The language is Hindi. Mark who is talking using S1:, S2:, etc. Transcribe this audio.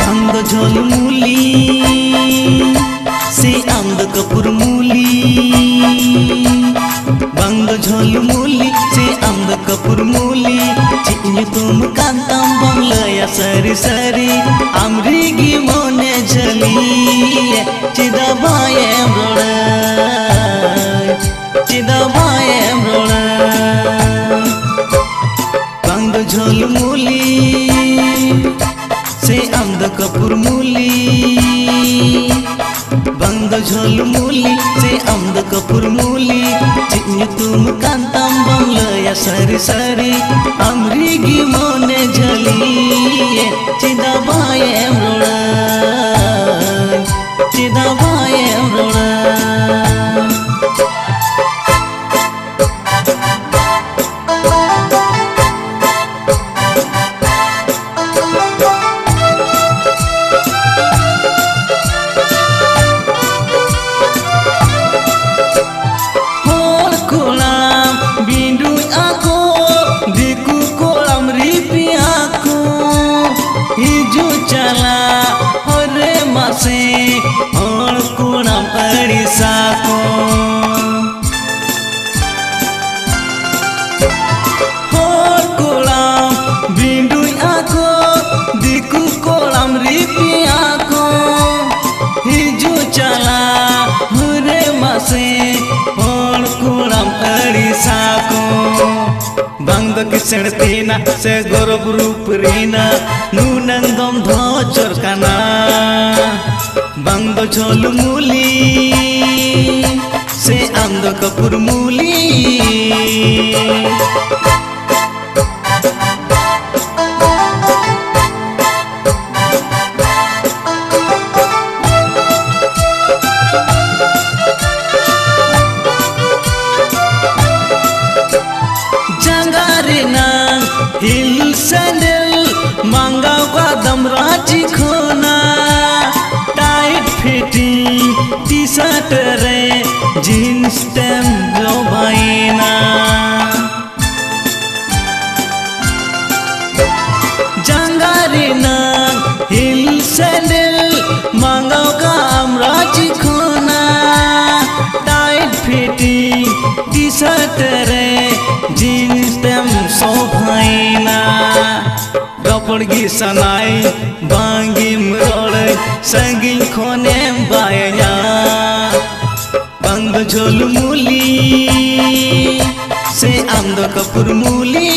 S1: अंद झोल मूली से अंद कपूर मूली बंद झोल मूली से अंद कपूर मूली चिन्ह तुम कांतम बंगलया सरी सरी अमरीगी मोने जली चिदा बाये रोड़ा चिदा बाये रोड़ा बंद झोल मूली से अंद कपूर मूली बंद झोल मूली से अंद कपूर मूली चिन्ह तुम कांतम बंगलया सरी सरी अमरीगी मोने जली चिदा बाये रोड़ा चिदा बाये रोड़ा हिजू चला हरे मासे और कुणा पड़ी साको और कुणाम बिंदु आको दिकु कोलाम रिपी आको हिजू चला हरे मासे और कुणा पड़ी साको बंद किसण तीना से गौरव रूप रीना नूनंदम धोचर काना बंद झोल मूली से अंद कपूर मूली हिल सैंडल मांगा कदम रांची खोना टाइट फिटिंग टी शर्ट रे जीन्स टेम लो भाईना जंगारी ना हिल सैंडल मांगा कदम रांची खोना टाइट फिटिंग टी शर्ट रे जीन्स टेम सो भाईना गपड़गी सनाई बांगी मरोड़ संगी खोने बाया बंद झोल मूली से अंद कपूर मूली।